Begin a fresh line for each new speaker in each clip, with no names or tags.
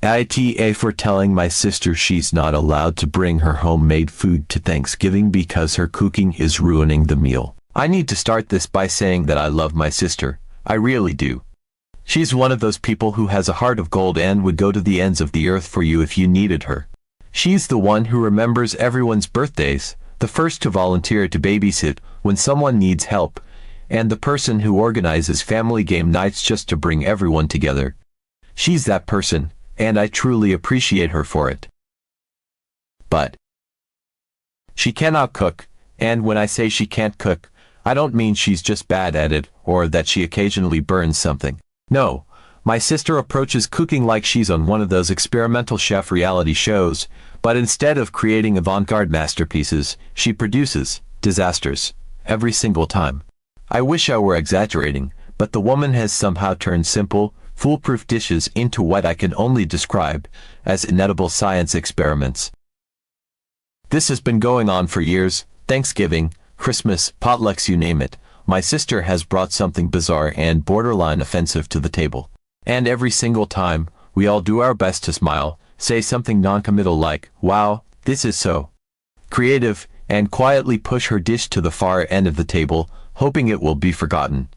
AITA for telling my sister she's not allowed to bring her homemade food to Thanksgiving because her cooking is ruining the meal. I need to start this by saying that I love my sister. I really do. She's one of those people who has a heart of gold and would go to the ends of the earth for you if you needed her. She's the one who remembers everyone's birthdays, the first to volunteer to babysit when someone needs help, and the person who organizes family game nights just to bring everyone together. She's that person, and I truly appreciate her for it. But she cannot cook, and when I say she can't cook, I don't mean she's just bad at it or that she occasionally burns something. No, my sister approaches cooking like she's on one of those experimental chef reality shows, but instead of creating avant-garde masterpieces, she produces disasters every single time. I wish I were exaggerating, but the woman has somehow turned simple, foolproof dishes into what I can only describe as inedible science experiments. This has been going on for years. Thanksgiving, Christmas, potlucks, you name it. My sister has brought something bizarre and borderline offensive to the table. And every single time, we all do our best to smile, say something non-committal like, "Wow, this is so creative," and quietly push her dish to the far end of the table, hoping it will be forgotten.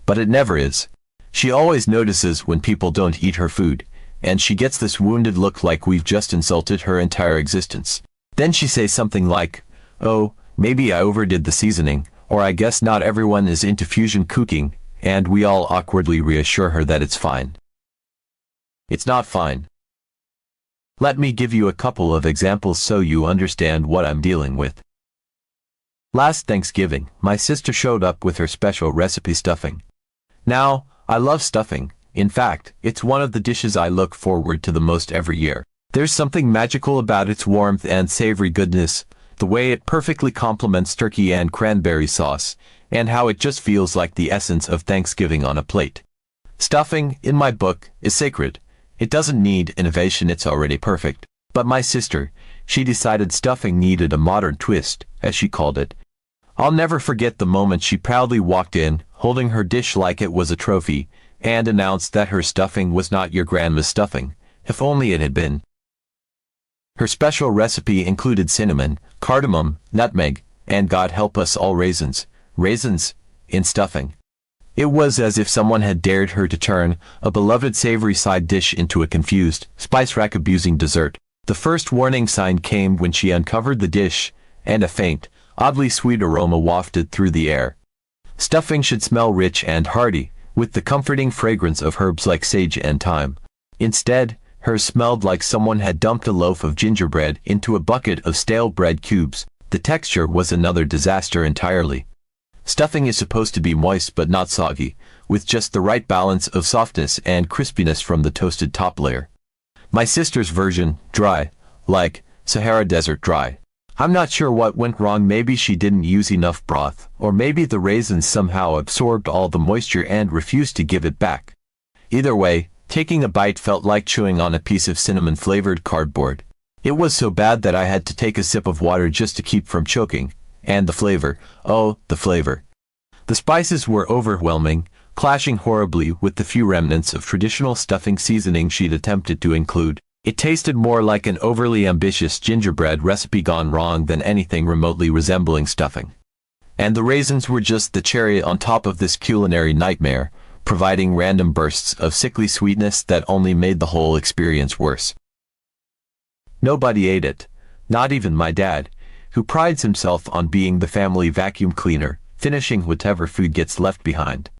But it never is. She always notices when people don't eat her food, and she gets this wounded look like we've just insulted her entire existence. Then she says something like, "Oh, maybe I overdid the seasoning," or "I guess not everyone is into fusion cooking," and we all awkwardly reassure her that it's fine. It's not fine. Let me give you a couple of examples so you understand what I'm dealing with. Last Thanksgiving, my sister showed up with her special recipe stuffing. Now, I love stuffing. In fact, it's one of the dishes I look forward to the most every year. There's something magical about its warmth and savory goodness, the way it perfectly complements turkey and cranberry sauce, and how it just feels like the essence of Thanksgiving on a plate. Stuffing, in my book, is sacred. It doesn't need innovation, it's already perfect. But my sister, she decided stuffing needed a modern twist, as she called it. I'll never forget the moment she proudly walked in, holding her dish like it was a trophy, and announced that her stuffing was not your grandma's stuffing, if only it had been. Her special recipe included cinnamon, cardamom, nutmeg, and God help us all raisins in stuffing. It was as if someone had dared her to turn a beloved savory side dish into a confused, spice rack-abusing dessert. The first warning sign came when she uncovered the dish, and a faint, oddly sweet aroma wafted through the air. Stuffing should smell rich and hearty, with the comforting fragrance of herbs like sage and thyme. Instead, hers smelled like someone had dumped a loaf of gingerbread into a bucket of stale bread cubes. The texture was another disaster entirely. Stuffing is supposed to be moist but not soggy, with just the right balance of softness and crispiness from the toasted top layer. My sister's version, dry, like Sahara Desert dry. I'm not sure what went wrong. Maybe she didn't use enough broth, or maybe the raisins somehow absorbed all the moisture and refused to give it back. Either way, taking a bite felt like chewing on a piece of cinnamon-flavored cardboard. It was so bad that I had to take a sip of water just to keep from choking. And the flavor, oh, the flavor. The spices were overwhelming, clashing horribly with the few remnants of traditional stuffing seasoning she'd attempted to include. It tasted more like an overly ambitious gingerbread recipe gone wrong than anything remotely resembling stuffing. And the raisins were just the cherry on top of this culinary nightmare, providing random bursts of sickly sweetness that only made the whole experience worse. Nobody ate it, not even my dad, who prides himself on being the family vacuum cleaner, finishing whatever food gets left behind.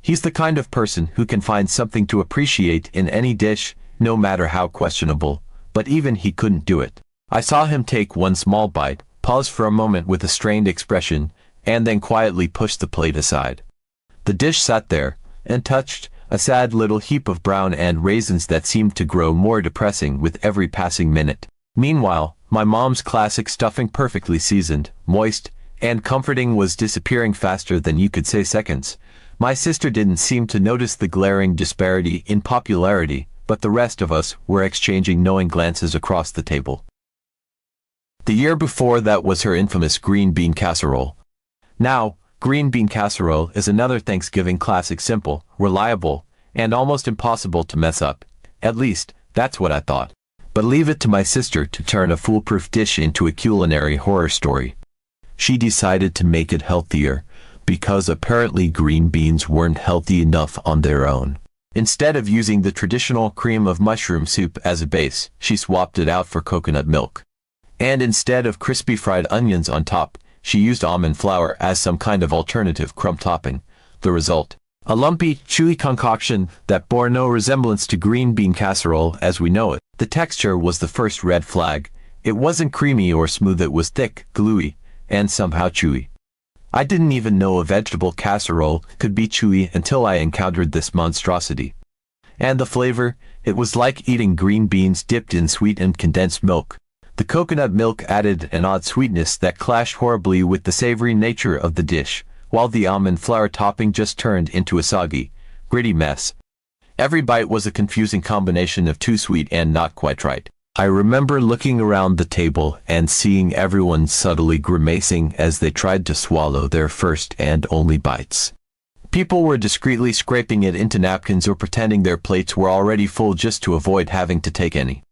He's the kind of person who can find something to appreciate in any dish, no matter how questionable, but even he couldn't do it. I saw him take one small bite, pause for a moment with a strained expression, and then quietly push the plate aside. The dish sat there, untouched, a sad little heap of brown and raisins that seemed to grow more depressing with every passing minute. Meanwhile, my mom's classic stuffing, perfectly seasoned, moist, and comforting, was disappearing faster than you could say seconds. My sister didn't seem to notice the glaring disparity in popularity, but the rest of us were exchanging knowing glances across the table. The year before that was her infamous green bean casserole. Now, green bean casserole is another Thanksgiving classic, simple, reliable, and almost impossible to mess up. At least, That's what I thought. But leave it to my sister to turn a foolproof dish into a culinary horror story. She decided to make it healthier, because apparently green beans weren't healthy enough on their own. Instead of using the traditional cream of mushroom soup as a base, she swapped it out for coconut milk. And instead of crispy fried onions on top, she used almond flour as some kind of alternative crumb topping. The result? A lumpy, chewy concoction that bore no resemblance to green bean casserole as we know it. The texture was the first red flag. It wasn't creamy or smooth, it was thick, gluey, and somehow chewy. I didn't even know a vegetable casserole could be chewy until I encountered this monstrosity. And the flavor? It was like eating green beans dipped in sweetened condensed milk. The coconut milk added an odd sweetness that clashed horribly with the savory nature of the dish, while the almond flour topping just turned into a soggy, gritty mess. Every bite was a confusing combination of too sweet and not quite right. I remember looking around the table and seeing everyone subtly grimacing as they tried to swallow their first and only bites. People were discreetly scraping it into napkins or pretending their plates were already full just to avoid having to take any.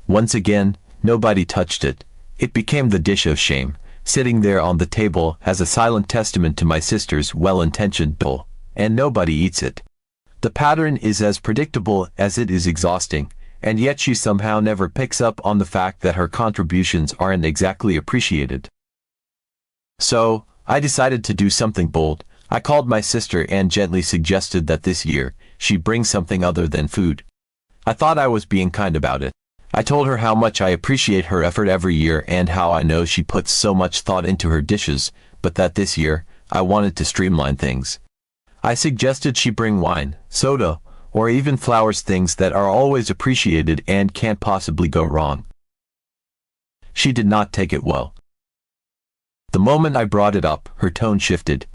Once again, nobody touched it. It became the dish of shame, sitting there on the table as a silent testament to my sister's well-intentioned goal, and nobody eats it. The pattern is as predictable as it is exhausting, and yet she somehow never picks up on the fact that her contributions aren't exactly appreciated. So, I decided to do something bold. I called my sister and gently suggested that this year, she bring something other than food. I thought I was being kind about it. I told her how much I appreciate her effort every year and how I know she puts so much thought into her dishes, but that this year, I wanted to streamline things. I suggested she bring wine, soda, or even flowers, things that are always appreciated and can't possibly go wrong. She did not take it well. The moment I brought it up, her tone shifted.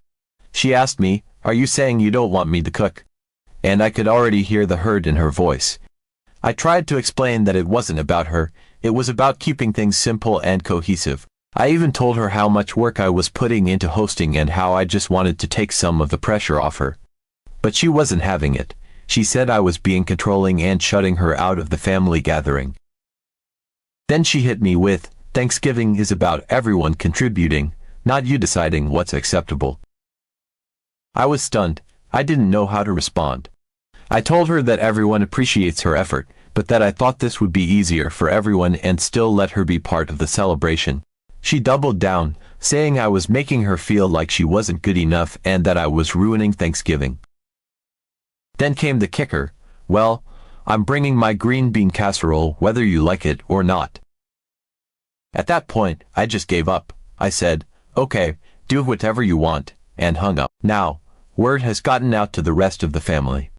She asked me, "Are you saying you don't want me to cook?" And I could already hear the hurt in her voice. I tried to explain that it wasn't about her, it was about keeping things simple and cohesive. I even told her how much work I was putting into hosting and how I just wanted to take some of the pressure off her. But she wasn't having it. She said I was being controlling and shutting her out of the family gathering. Then she hit me with, "Thanksgiving is about everyone contributing, not you deciding what's acceptable." I was stunned. I didn't know how to respond. I told her that everyone appreciates her effort, but that I thought this would be easier for everyone and still let her be part of the celebration. She doubled down, saying I was making her feel like she wasn't good enough and that I was ruining Thanksgiving. Then came the kicker. "Well, I'm bringing my green bean casserole whether you like it or not." At that point, I just gave up. I said, "Okay, do whatever you want," and hung up. Now, word has gotten out to the rest of the family.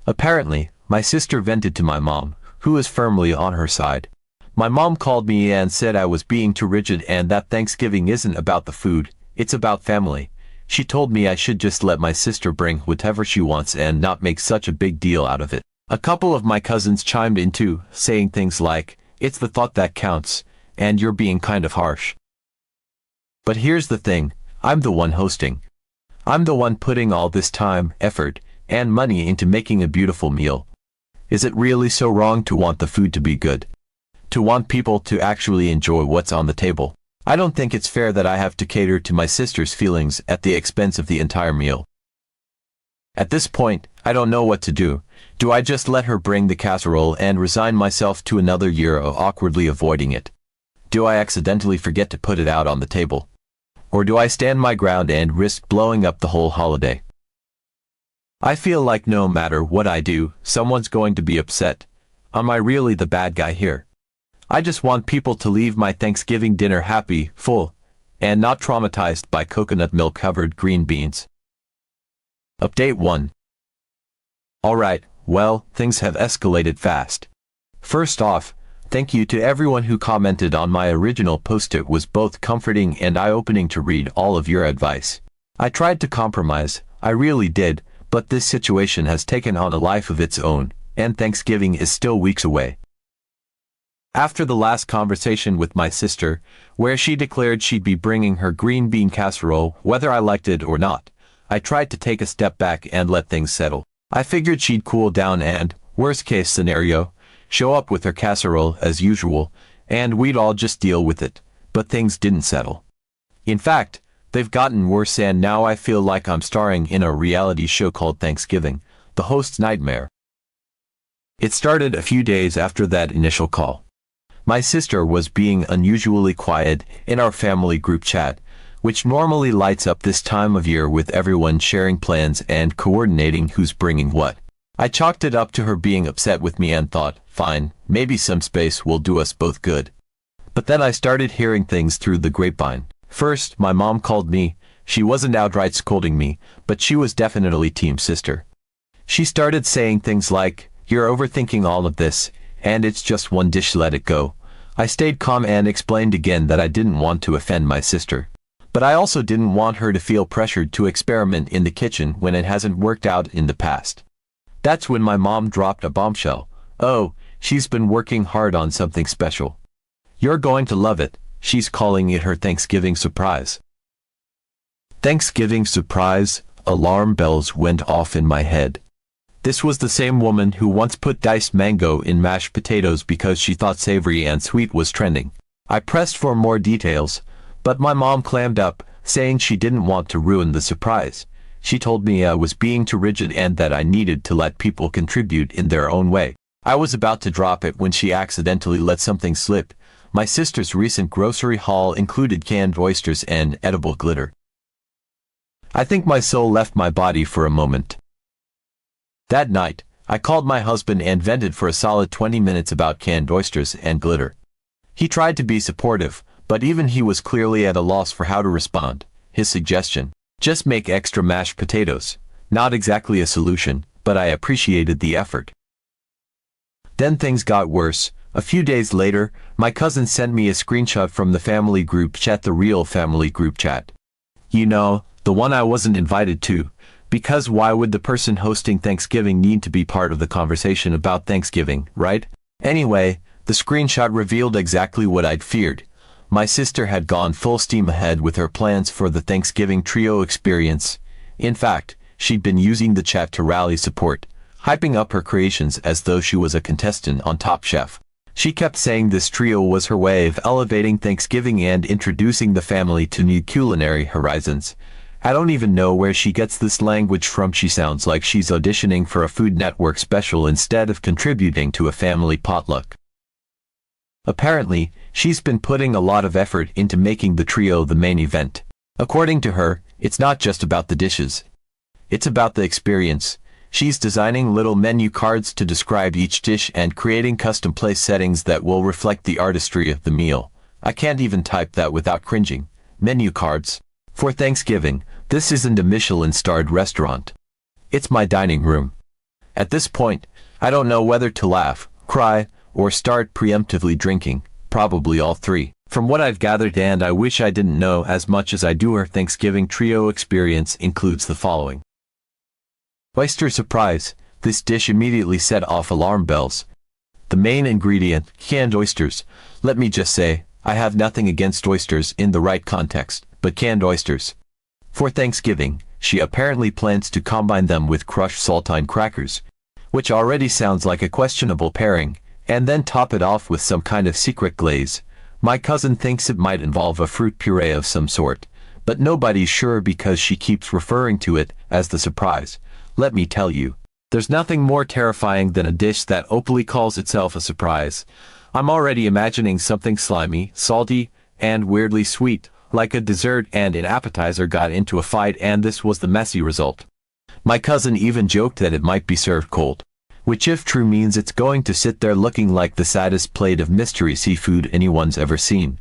Apparently, my sister vented to my mom, who is firmly on her side. My mom called me and said I was being too rigid and that Thanksgiving isn't about the food, it's about family. She told me I should just let my sister bring whatever she wants and not make such a big deal out of it. A couple of my cousins chimed in too, saying things like, "It's the thought that counts, and you're being kind of harsh." But here's the thing, I'm the one hosting. I'm the one putting all this time, effort, and money into making a beautiful meal. Is it really so wrong to want the food to be good? To want people to actually enjoy what's on the table? I don't think it's fair that I have to cater to my sister's feelings at the expense of the entire meal. At this point, I don't know what to do. Do I just let her bring the casserole and resign myself to another year of awkwardly avoiding it? Do I accidentally forget to put it out on the table? Or do I stand my ground and risk blowing up the whole holiday? I feel like no matter what I do, someone's going to be upset. Am I really the bad guy here? I just want people to leave my Thanksgiving dinner happy, full, and not traumatized by coconut milk-covered green beans. Update 1. Alright, well, things have escalated fast. First off, thank you to everyone who commented on my original post. It was both comforting and eye-opening to read all of your advice. I tried to compromise, I really did, but this situation has taken on a life of its own, and Thanksgiving is still weeks away. After the last conversation with my sister, where she declared she'd be bringing her green bean casserole whether I liked it or not, I tried to take a step back and let things settle. I figured she'd cool down and, Worst case scenario, show up with her casserole as usual, and we'd all just deal with it. But things didn't settle. In fact, they've gotten worse, and now I feel like I'm starring in a reality show called Thanksgiving, the host's nightmare. It started a few days after that initial call. My sister was being unusually quiet in our family group chat, which normally lights up this time of year with everyone sharing plans and coordinating who's bringing what. I chalked it up to her being upset with me and thought, fine, maybe some space will do us both good. But then I started hearing things through the grapevine. First, my mom called me. She wasn't outright scolding me, but she was definitely team sister. She started saying things like, "You're overthinking all of this, and it's just one dish, let it go." I stayed calm and explained again that I didn't want to offend my sister. But I also didn't want her to feel pressured to experiment in the kitchen when it hasn't worked out in the past. That's when my mom dropped a bombshell. "Oh, she's been working hard on something special. You're going to love it. She's calling it her Thanksgiving surprise." Thanksgiving surprise, alarm bells went off in my head. This was the same woman who once put diced mango in mashed potatoes because she thought savory and sweet was trending. I pressed for more details, but my mom clammed up, saying she didn't want to ruin the surprise. She told me I was being too rigid and that I needed to let people contribute in their own way. I was about to drop it when she accidentally let something slip. My sister's recent grocery haul included canned oysters and edible glitter. I think my soul left my body for a moment. That night, I called my husband and vented for a solid 20 minutes about canned oysters and glitter. He tried to be supportive, but even he was clearly at a loss for how to respond. His suggestion, just make extra mashed potatoes, not exactly a solution, but I appreciated the effort. Then things got worse. A few days later, my cousin sent me a screenshot from the family group chat, the real family group chat. You know, the one I wasn't invited to, because why would the person hosting Thanksgiving need to be part of the conversation about Thanksgiving, right? Anyway, the screenshot revealed exactly what I'd feared. My sister had gone full steam ahead with her plans for the Thanksgiving trio experience. In fact, she'd been using the chat to rally support, hyping up her creations as though she was a contestant on Top Chef. She kept saying this trio was her way of elevating Thanksgiving and introducing the family to new culinary horizons. I don't even know where she gets this language from. She sounds like she's auditioning for a Food Network special instead of contributing to a family potluck. Apparently, she's been putting a lot of effort into making the trio the main event. According to her, it's not just about the dishes. It's about the experience. She's designing little menu cards to describe each dish and creating custom place settings that will reflect the artistry of the meal. I can't even type that without cringing. Menu cards. For Thanksgiving, this isn't a Michelin-starred restaurant. It's my dining room. At this point, I don't know whether to laugh, cry, or start preemptively drinking, probably all three. From what I've gathered, and I wish I didn't know as much as I do, her Thanksgiving trio experience includes the following. Oyster surprise. This dish immediately set off alarm bells. The main ingredient, canned oysters. Let me just say, I have nothing against oysters in the right context, but canned oysters. For Thanksgiving, she apparently plans to combine them with crushed saltine crackers, which already sounds like a questionable pairing, and then top it off with some kind of secret glaze. My cousin thinks it might involve a fruit puree of some sort, but nobody's sure because she keeps referring to it as the surprise. Let me tell you, there's nothing more terrifying than a dish that openly calls itself a surprise. I'm already imagining something slimy, salty, and weirdly sweet, like a dessert and an appetizer got into a fight and this was the messy result. My cousin even joked that it might be served cold, which if true means it's going to sit there looking like the saddest plate of mystery seafood anyone's ever seen.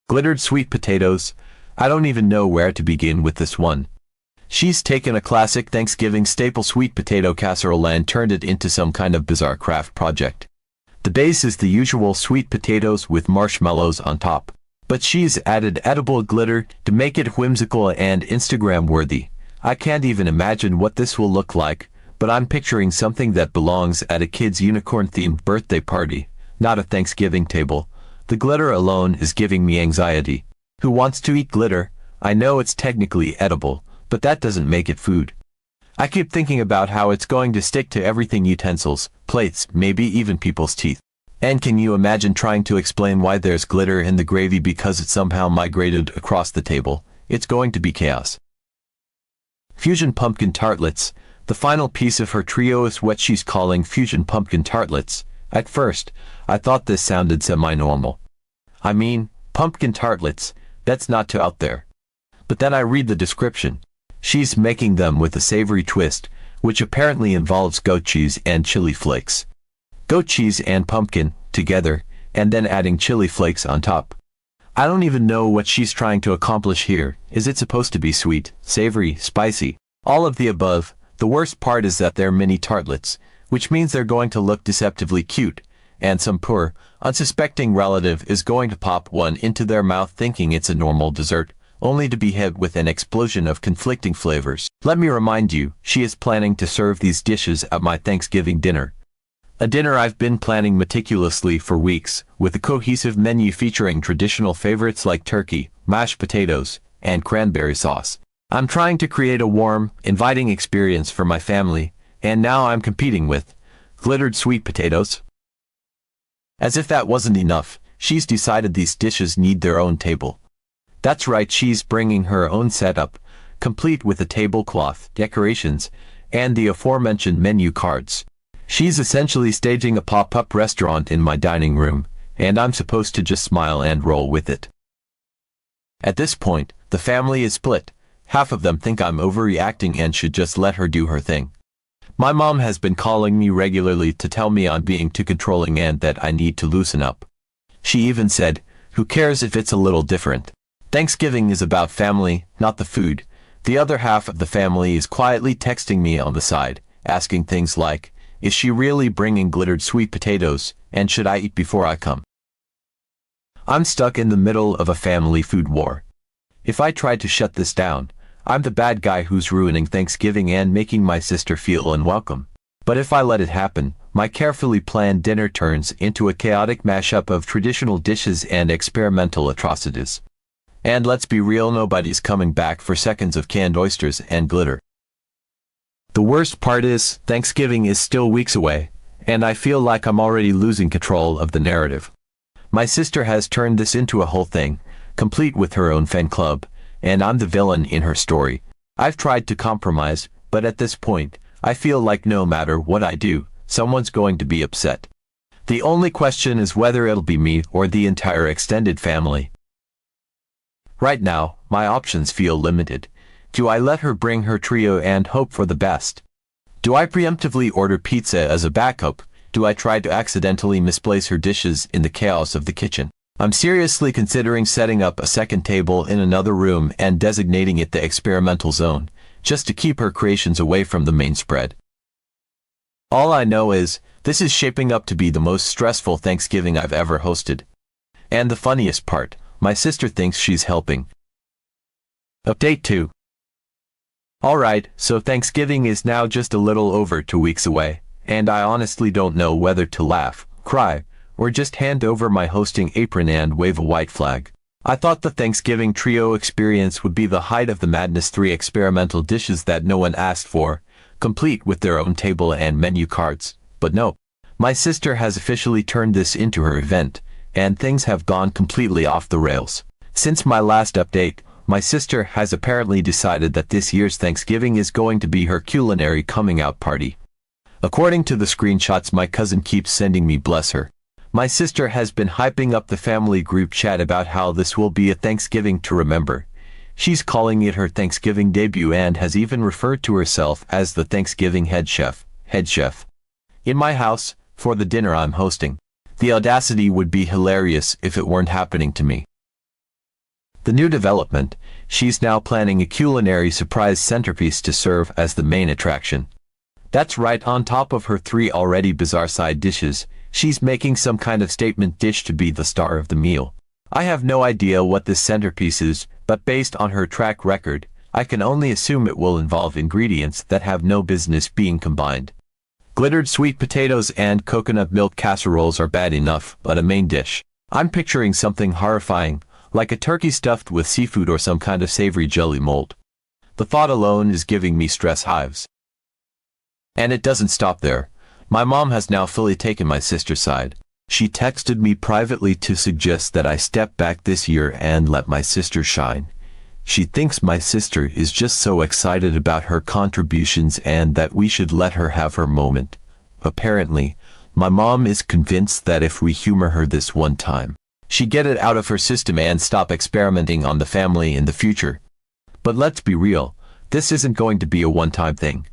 Glittered sweet potatoes. I don't even know where to begin with this one. She's taken a classic Thanksgiving staple sweet potato casserole and turned it into some kind of bizarre craft project. The base is the usual sweet potatoes with marshmallows on top, but she's added edible glitter to make it whimsical and Instagram-worthy. I can't even imagine what this will look like, but I'm picturing something that belongs at a kid's unicorn-themed birthday party, not a Thanksgiving table. The glitter alone is giving me anxiety. Who wants to eat glitter? I know it's technically edible, but that doesn't make it food. I keep thinking about how it's going to stick to everything: utensils, plates, maybe even people's teeth. And can you imagine trying to explain why there's glitter in the gravy because it somehow migrated across the table? It's going to be chaos. Fusion pumpkin tartlets. The final piece of her trio is what she's calling fusion pumpkin tartlets. At first, I thought this sounded semi-normal. I mean, pumpkin tartlets, that's not too out there. But then I read the description. She's making them with a savory twist, which apparently involves goat cheese and chili flakes. Goat cheese and pumpkin, together, and then adding chili flakes on top. I don't even know what she's trying to accomplish here. Is it supposed to be sweet, savory, spicy? All of the above. The worst part is that they're mini tartlets, which means they're going to look deceptively cute, and some poor, unsuspecting relative is going to pop one into their mouth thinking it's a normal dessert, only to be hit with an explosion of conflicting flavors. Let me remind you, she is planning to serve these dishes at my Thanksgiving dinner. A dinner I've been planning meticulously for weeks, with a cohesive menu featuring traditional favorites like turkey, mashed potatoes, and cranberry sauce. I'm trying to create a warm, inviting experience for my family, and now I'm competing with glittered sweet potatoes. As if that wasn't enough, she's decided these dishes need their own table. That's right, she's bringing her own setup, complete with a tablecloth, decorations, and the aforementioned menu cards. She's essentially staging a pop-up restaurant in my dining room, and I'm supposed to just smile and roll with it. At this point, the family is split. Half of them think I'm overreacting and should just let her do her thing. My mom has been calling me regularly to tell me I'm being too controlling and that I need to loosen up. She even said, "Who cares if it's a little different? Thanksgiving is about family, not the food." The other half of the family is quietly texting me on the side, asking things like, is she really bringing glittered sweet potatoes, and should I eat before I come? I'm stuck in the middle of a family food war. If I try to shut this down, I'm the bad guy who's ruining Thanksgiving and making my sister feel unwelcome. But if I let it happen, my carefully planned dinner turns into a chaotic mashup of traditional dishes and experimental atrocities. And let's be real, nobody's coming back for seconds of canned oysters and glitter. The worst part is, Thanksgiving is still weeks away, and I feel like I'm already losing control of the narrative. My sister has turned this into a whole thing, complete with her own fan club, and I'm the villain in her story. I've tried to compromise, but at this point, I feel like no matter what I do, someone's going to be upset. The only question is whether it'll be me or the entire extended family. Right now, my options feel limited. Do I let her bring her trio and hope for the best? Do I preemptively order pizza as a backup? Do I try to accidentally misplace her dishes in the chaos of the kitchen? I'm seriously considering setting up a second table in another room and designating it the experimental zone, just to keep her creations away from the main spread. All I know is, this is shaping up to be the most stressful Thanksgiving I've ever hosted. And the funniest part, my sister thinks she's helping. Update 2. Alright, so Thanksgiving is now just a little over 2 weeks away, and I honestly don't know whether to laugh, cry, or just hand over my hosting apron and wave a white flag. I thought the Thanksgiving trio experience would be the height of the madness: 3 experimental dishes that no one asked for, complete with their own table and menu cards. But no. My sister has officially turned this into her event, and things have gone completely off the rails. Since my last update, my sister has apparently decided that this year's Thanksgiving is going to be her culinary coming out party. According to the screenshots my cousin keeps sending me, bless her, my sister has been hyping up the family group chat about how this will be a Thanksgiving to remember. She's calling it her Thanksgiving debut and has even referred to herself as the Thanksgiving head chef. In my house, for the dinner I'm hosting. The audacity would be hilarious if it weren't happening to me. The new development, she's now planning a culinary surprise centerpiece to serve as the main attraction. That's right, on top of her 3 already bizarre side dishes, she's making some kind of statement dish to be the star of the meal. I have no idea what this centerpiece is, but based on her track record, I can only assume it will involve ingredients that have no business being combined. Glittered sweet potatoes and coconut milk casseroles are bad enough, but a main dish. I'm picturing something horrifying, like a turkey stuffed with seafood or some kind of savory jelly mold. The thought alone is giving me stress hives. And it doesn't stop there. My mom has now fully taken my sister's side. She texted me privately to suggest that I step back this year and let my sister shine. She thinks my sister is just so excited about her contributions and that we should let her have her moment. Apparently, my mom is convinced that if we humor her this one time, she get it out of her system and stop experimenting on the family in the future. But let's be real, this isn't going to be a one-time thing.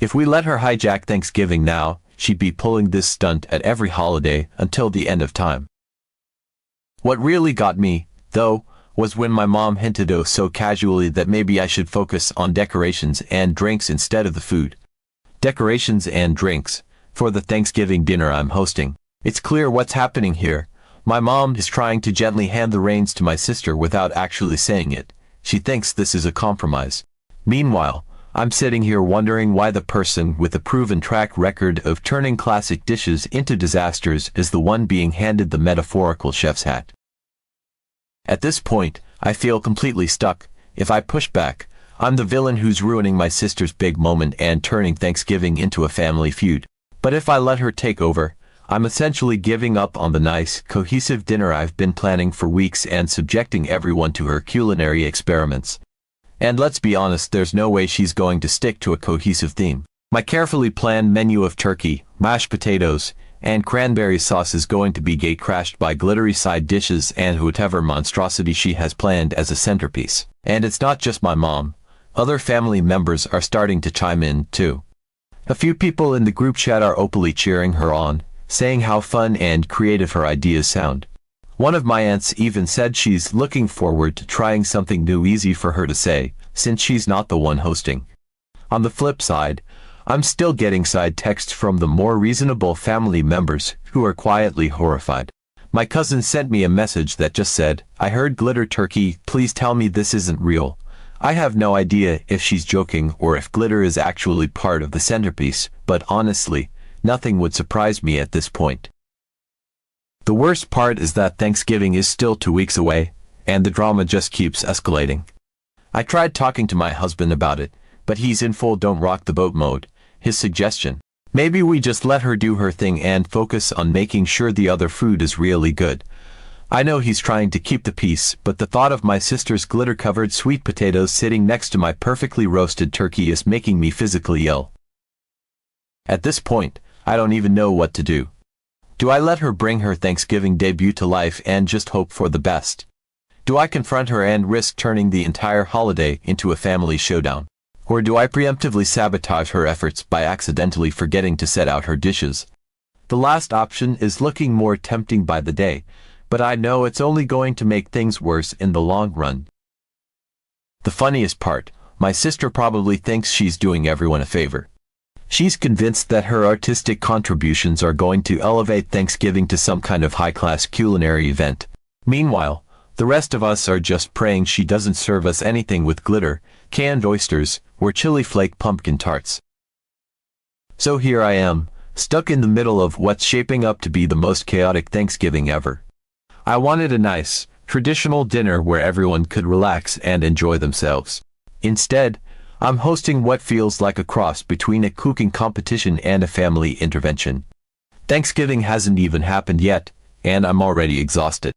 If we let her hijack Thanksgiving now, she'd be pulling this stunt at every holiday until the end of time. What really got me, though, was when my mom hinted so casually that maybe I should focus on decorations and drinks instead of the food. Decorations and drinks, for the Thanksgiving dinner I'm hosting. It's clear what's happening here. My mom is trying to gently hand the reins to my sister without actually saying it. She thinks this is a compromise. Meanwhile, I'm sitting here wondering why the person with a proven track record of turning classic dishes into disasters is the one being handed the metaphorical chef's hat. At this point, I feel completely stuck. If I push back, I'm the villain who's ruining my sister's big moment and turning Thanksgiving into a family feud. But if I let her take over, I'm essentially giving up on the nice, cohesive dinner I've been planning for weeks and subjecting everyone to her culinary experiments. And let's be honest, there's no way she's going to stick to a cohesive theme. My carefully planned menu of turkey, mashed potatoes, and cranberry sauce is going to be gate-crashed by glittery side dishes and whatever monstrosity she has planned as a centerpiece. And it's not just my mom. Other family members are starting to chime in, too. A few people in the group chat are openly cheering her on, saying how fun and creative her ideas sound. One of my aunts even said she's looking forward to trying something new, easy for her to say, since she's not the one hosting. On the flip side, I'm still getting side texts from the more reasonable family members who are quietly horrified. My cousin sent me a message that just said, "I heard glitter turkey, please tell me this isn't real." I have no idea if she's joking or if glitter is actually part of the centerpiece, but honestly, nothing would surprise me at this point. The worst part is that Thanksgiving is still 2 weeks away, and the drama just keeps escalating. I tried talking to my husband about it, but he's in full don't rock the boat mode. His suggestion: maybe we just let her do her thing and focus on making sure the other food is really good. I know he's trying to keep the peace, but the thought of my sister's glitter-covered sweet potatoes sitting next to my perfectly roasted turkey is making me physically ill. At this point, I don't even know what to do. Do I let her bring her Thanksgiving debut to life and just hope for the best? Do I confront her and risk turning the entire holiday into a family showdown? Or do I preemptively sabotage her efforts by accidentally forgetting to set out her dishes? The last option is looking more tempting by the day, but I know it's only going to make things worse in the long run. The funniest part, my sister probably thinks she's doing everyone a favor. She's convinced that her artistic contributions are going to elevate Thanksgiving to some kind of high-class culinary event. Meanwhile, the rest of us are just praying she doesn't serve us anything with glitter, canned oysters, or chili flake pumpkin tarts. So here I am, stuck in the middle of what's shaping up to be the most chaotic Thanksgiving ever. I wanted a nice, traditional dinner where everyone could relax and enjoy themselves. Instead, I'm hosting what feels like a cross between a cooking competition and a family intervention. Thanksgiving hasn't even happened yet, and I'm already exhausted.